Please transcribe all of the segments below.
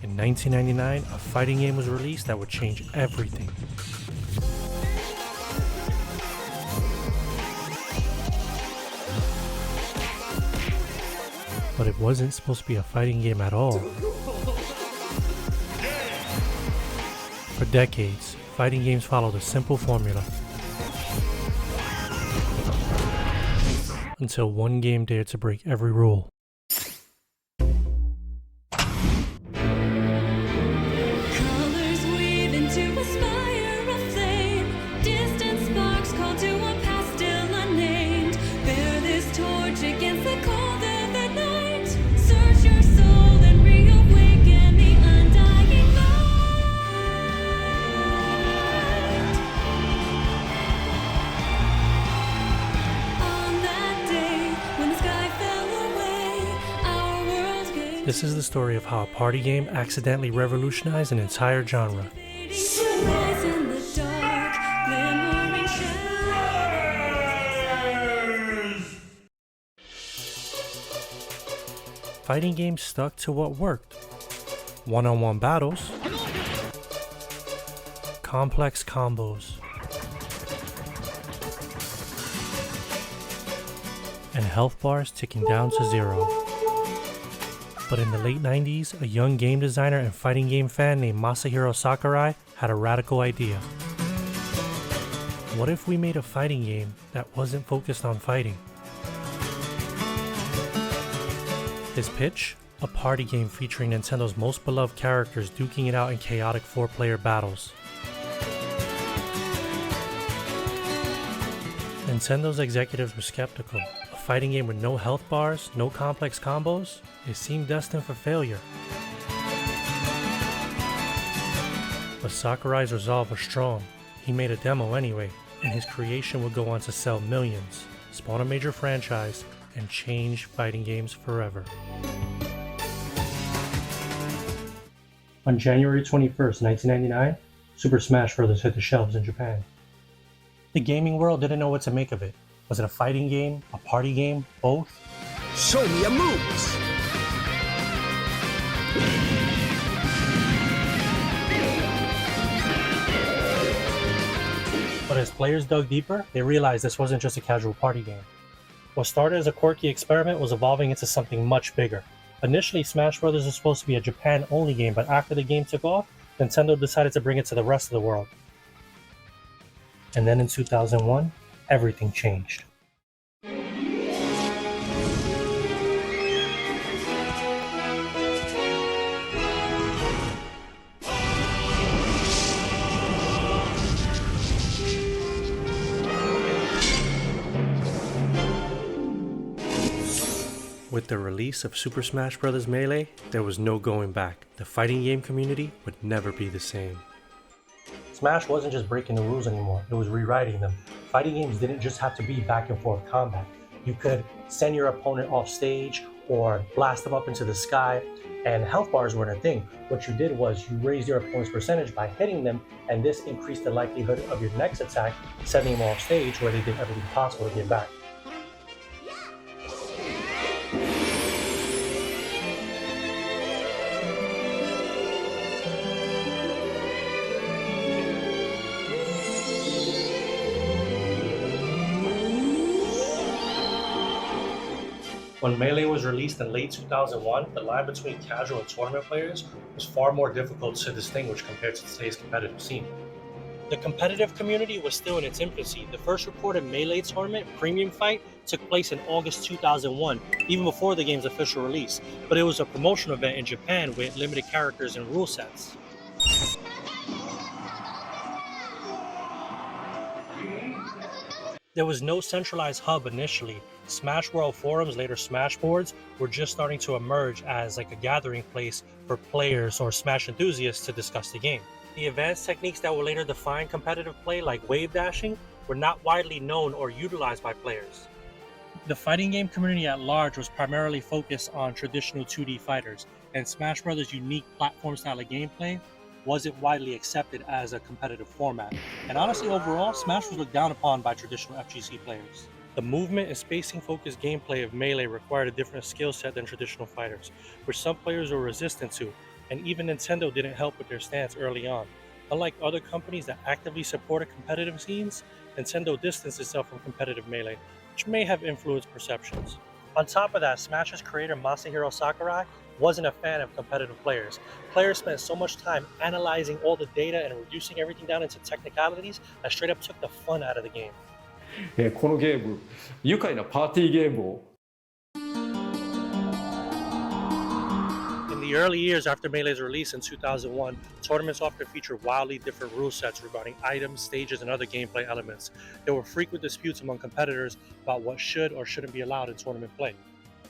In 1999, a fighting game was released that would change everything. But it wasn't supposed to be a fighting game at all. For decades, fighting games followed a simple formula. Until one game dared to break every rule. This is the story of how a party game accidentally revolutionized an entire genre. Fighting games stuck to what worked. One-on-one battles, complex combos, and health bars ticking down to 0. But in the late 90s, a young game designer and fighting game fan named Masahiro Sakurai had a radical idea. What if we made a fighting game that wasn't focused on fighting? His pitch? A party game featuring Nintendo's most beloved characters duking it out in chaotic 4-player battles. Nintendo's executives were skeptical. A fighting game with no health bars, no complex combos? It seemed destined for failure. But Sakurai's resolve was strong. He made a demo anyway, and his creation would go on to sell millions, spawn a major franchise, and change fighting games forever. On January 21st, 1999, Super Smash Bros. Hit the shelves in Japan. The gaming world didn't know what to make of it. Was it a fighting game, a party game, both? Show me your moves! But as players dug deeper, they realized this wasn't just a casual party game. What started as a quirky experiment was evolving into something much bigger. Initially, Smash Bros. Was supposed to be a Japan-only game, but after the game took off, Nintendo decided to bring it to the rest of the world. And then in 2001, everything changed. With the release of Super Smash Bros. Melee, there was no going back. The fighting game community would never be the same. Smash wasn't just breaking the rules anymore, it was rewriting them. Fighting games didn't just have to be back and forth combat. You could send your opponent off stage or blast them up into the sky, and health bars weren't a thing. What you did was you raised your opponent's percentage by hitting them, and this increased the likelihood of your next attack sending them off stage where they did everything possible to get back. When Melee was released in late 2001, the line between casual and tournament players was far more difficult to distinguish compared to today's competitive scene. The competitive community was still in its infancy. The first reported Melee tournament premium fight took place in August 2001, even before the game's official release, but it was a promotional event in Japan with limited characters and rule sets. There was no centralized hub initially. Smash World forums, later Smash boards, were just starting to emerge as like a gathering place for players or Smash enthusiasts to discuss the game. The advanced techniques that would later define competitive play, like wave dashing, were not widely known or utilized by players. The fighting game community at large was primarily focused on traditional 2D fighters, and Smash Bros.' unique platform style of gameplay wasn't widely accepted as a competitive format. And honestly, overall, Smash was looked down upon by traditional FGC players. The movement and spacing-focused gameplay of Melee required a different skill set than traditional fighters, which some players were resistant to. and even Nintendo didn't help with their stance early on. Unlike other companies that actively supported competitive scenes, Nintendo distanced itself from competitive Melee, which may have influenced perceptions. On top of that, Smash's creator Masahiro Sakurai wasn't a fan of competitive players. Players spent so much time analyzing all the data and reducing everything down into technicalities that straight up took the fun out of the game. このゲーム、愉快なパーティーゲームを In the early years after Melee's release in 2001, tournaments often featured wildly different rule sets regarding items, stages, and other gameplay elements. There were frequent disputes among competitors about what should or shouldn't be allowed in tournament play.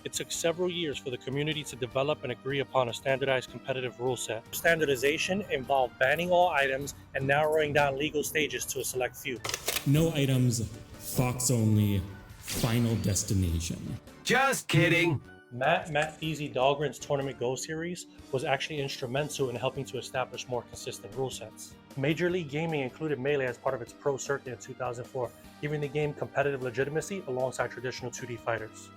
It took several years for the community to develop and agree upon a standardized competitive rule set. Standardization involved banning all items and narrowing down legal stages to a select few. No items, Fox only, final destination. Just kidding. Matt Feasy Dahlgren's Tournament Go series was actually instrumental in helping to establish more consistent rule sets. Major League Gaming included Melee as part of its pro circuit in 2004, giving the game competitive legitimacy alongside traditional 2D fighters.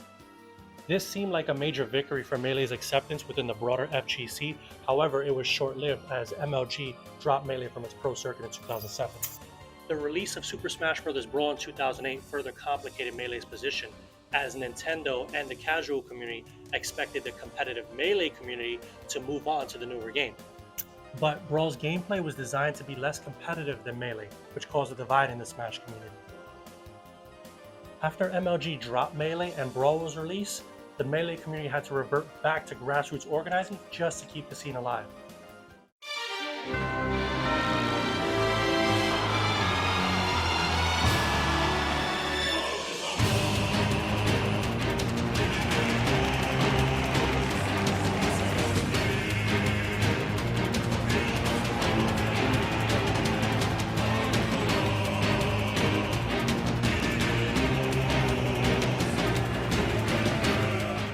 This seemed like a major victory for Melee's acceptance within the broader FGC, however it was short-lived as MLG dropped Melee from its pro circuit in 2007. The release of Super Smash Bros. Brawl in 2008 further complicated Melee's position, as Nintendo and the casual community expected the competitive Melee community to move on to the newer game. But Brawl's gameplay was designed to be less competitive than Melee, which caused a divide in the Smash community. After MLG dropped Melee and Brawl was released, the Melee community had to revert back to grassroots organizing just to keep the scene alive.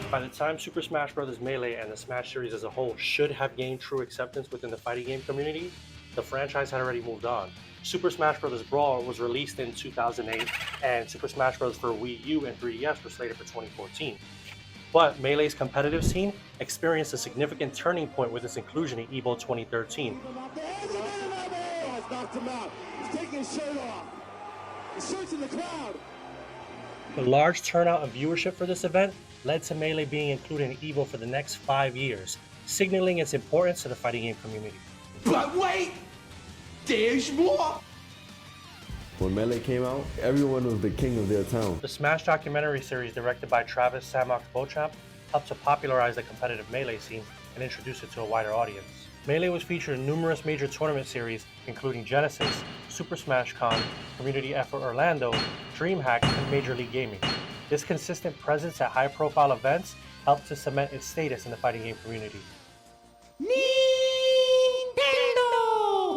By the time Super Smash Bros. Melee and the Smash series as a whole should have gained true acceptance within the fighting game community, the franchise had already moved on. Super Smash Bros. Brawl was released in 2008, and Super Smash Bros. For Wii U and 3DS were slated for 2014. But Melee's competitive scene experienced a significant turning point with its inclusion in EVO 2013. The large turnout and viewership for this event led to Melee being included in EVO for the next 5 years, signaling its importance to the fighting game community. But wait! There's more! When Melee came out, everyone was the king of their town. The Smash documentary series directed by Travis Samox Beauchamp helped to popularize the competitive Melee scene and introduce it to a wider audience. Melee was featured in numerous major tournament series, including Genesis, Super Smash Con, Community Effort Orlando, DreamHack, and Major League Gaming. This consistent presence at high-profile events helped to cement its status in the fighting game community. Nintendo!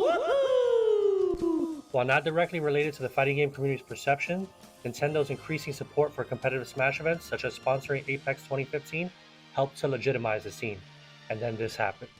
Woohoo! While not directly related to the fighting game community's perception, Nintendo's increasing support for competitive Smash events, such as sponsoring Apex 2015, helped to legitimize the scene. And then this happened.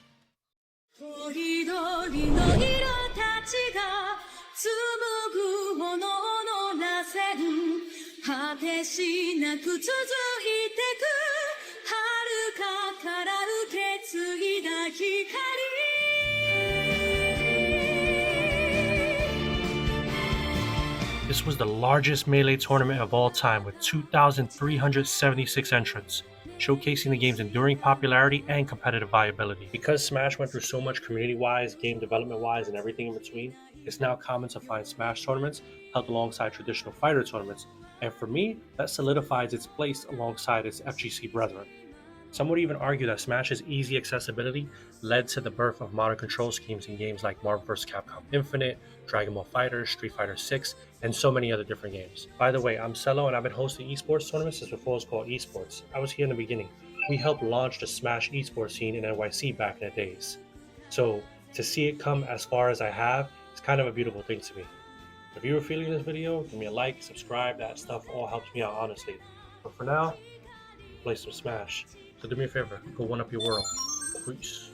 This was the largest Melee tournament of all time with 2,376 entrants, showcasing the game's enduring popularity and competitive viability. Because Smash went through so much community-wise, game development-wise, and everything in between, it's now common to find Smash tournaments held alongside traditional fighter tournaments, and for me, that solidifies its place alongside its FGC brethren. Some would even argue that Smash's easy accessibility led to the birth of modern control schemes in games like Marvel vs. Capcom Infinite, Dragon Ball FighterZ, Street Fighter 6, and so many other different games. By the way, I'm Cello and I've been hosting eSports tournaments since before it was called eSports. I was here in the beginning. We helped launch the Smash eSports scene in NYC back in the days. So to see it come as far as I have, it's kind of a beautiful thing to me. If you were feeling this video, give me a like, subscribe, that stuff all helps me out honestly. But for now, play some Smash. So do me a favor, go one up your world. Peace.